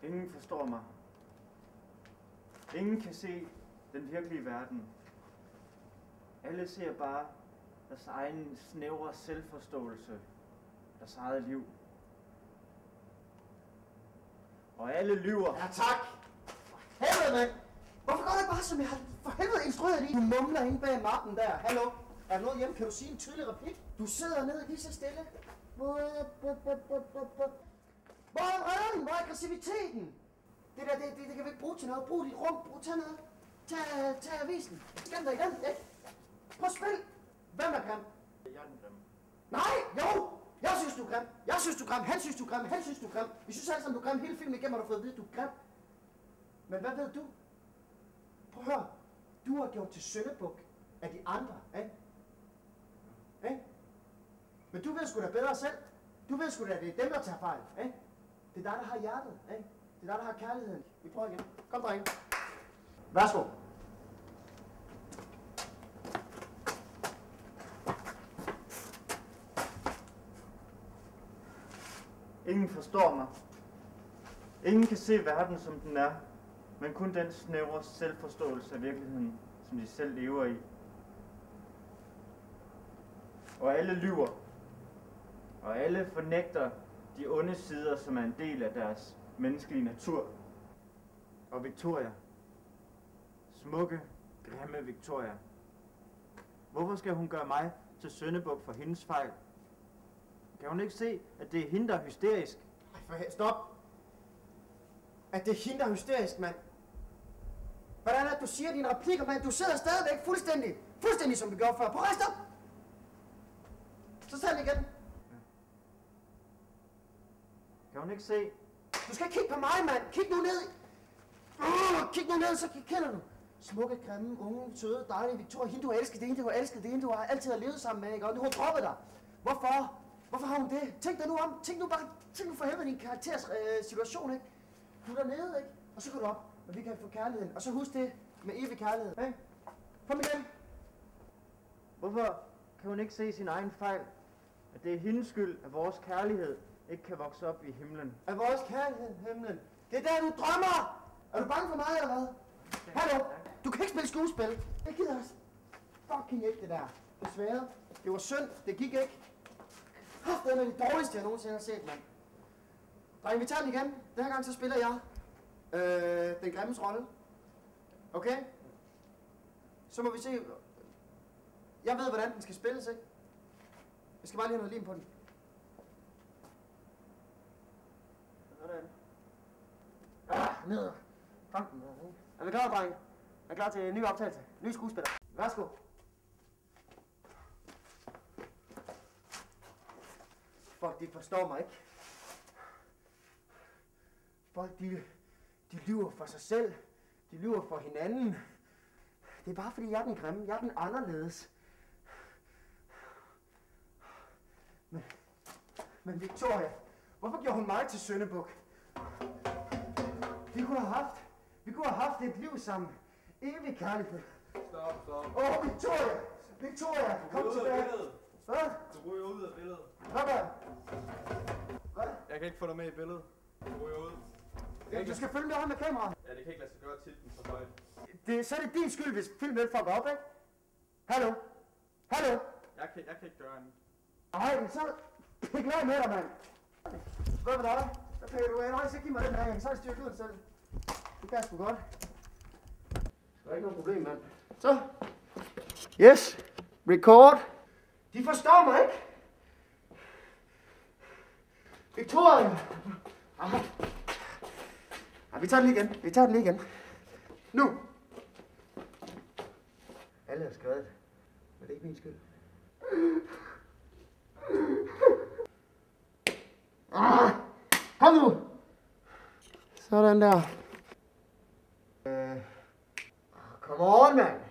Ingen forstår mig. Ingen kan se den virkelige verden. Alle ser bare deres egen snævre selvforståelse, deres eget liv. Og alle lyver. Ja, tak. For helvede, mand. Hvorfor går det bare, som jeg har for helvede instrueret lige? Du mumler inde bag mappen der. Hallo? Er der noget hjemme? Kan du sige en tydelig replik? Du sidder nede lige så stille. Hvor er vreden? Hvor er aggressiviteten? Det der, det kan vi ikke bruge til noget. Brug dit rum. Tag noget. Tag avisen. Skam dig igen. Prøv at spil. Hvem er grim? Jeg er den grimme. Nej, jo! Jeg synes, du er grim. Jeg synes, du er grim. Han synes, du er grim. Han synes, du er grim. Vi synes alle sammen, du er grim. Hele filmen igennem har du fået at vide, du er grim. Men hvad ved du? Prøv at høre. Du har gjort til syndebuk af de andre, ikke? Ikke? Men du ved sgu da bedre selv. Du ved sgu da, at det er dem, der tager fejl, ikke? Det er dig, der har hjertet, ikke? Det er dig, der har kærligheden. Vi prøver igen. Kom, drenge. Værsgo. Ingen forstår mig. Ingen kan se verden, som den er, men kun den snævre selvforståelse af virkeligheden, som de selv lever i. Og alle lyver. Og alle fornægter de onde sider, som er en del af deres menneskelige natur. Og Victoria. Smukke, grimme Victoria. Hvorfor skal hun gøre mig til syndebuk for hendes fejl? Kan hun ikke se, at det er hende, der er hysterisk? Stop! At det er hende, der er hysterisk, mand. Hvordan er det, du siger dine replikker, mand? Du sidder stadigvæk fuldstændig som vi gjorde før. Prøv at rejse op! Så tag den igen. Kan hun ikke se? Du skal ikke kigge på mig, mand. Kig nu ned. Kig nu ned, så kender du. Smukke, grimme, unge, søde, dejlige Victoria. Hende, du har elsket, det hende, du har elsket, det hende, du har altid har levet sammen med, ikke? Og nu har droppet dig. Hvorfor? Hvorfor har hun det? Tænk dig nu om. Tænk nu for helvede din karakteres situation, ikke? Du er dernede, ikke? Og så går du op, og vi kan få kærligheden. Og så husk det med evig kærlighed, ikke? Kom igen. Hvorfor kan hun ikke se sin egen fejl? At det er hendes skyld, at vores kærlighed ikke kan vokse op i himlen. At vores kærlighed himlen. Det er der, du drømmer! Er du bange for mig, eller hvad? Hallo? Du kan ikke spille skuespil. Jeg gider også fucking ikke det der. Desværre. Det var synd. Det gik ikke. Det er det dårligste, jeg nogensinde har set, mand. Dreng, vi tager den igen. Den her gang så spiller jeg den grimmes rolle. Okay? Så må vi se. Jeg ved, hvordan den skal spilles, ikke? Jeg skal bare lige have noget lim på den. Sådan. Ned. Fang den. Er vi klar, dreng? Er klar til en ny optagelse? Ny skuespiller. Værsgo. Folk, de forstår mig ikke. Folk, de lyver for sig selv. De lyver for hinanden. Det er bare fordi, jeg er den grimme. Jeg er den anderledes. Men Victoria, hvorfor gjorde hun mig til syndebuk? Vi kunne have haft et liv sammen. Evig kærlighed. Stop. Victoria, kom tilbage. Hvad? Du ryger ud af billedet. Hvad? Jeg kan ikke få dig med i billedet. Du ryger ud. Du skal følge med kameraet. Ja, det kan ikke lade sig gøre til den så højt. Så er det din skyld, hvis filmen fucker op, ikke? Hallo? Jeg kan ikke gøre andet. Ej, så pik lad med dig, mand. Hvad med dig? Der pikker du af. Nej, så giv mig den her. Jeg kan så styre ud selv. Det kan sgu godt. Der er ikke noget problem, mand. Så. Yes. Record. De forstår mig ikke. Victoria. Vi tager den lige igen. Nu. Alle har skrevet. Men det er ikke min skyld. Kom nu. Sådan der. Come on, mand.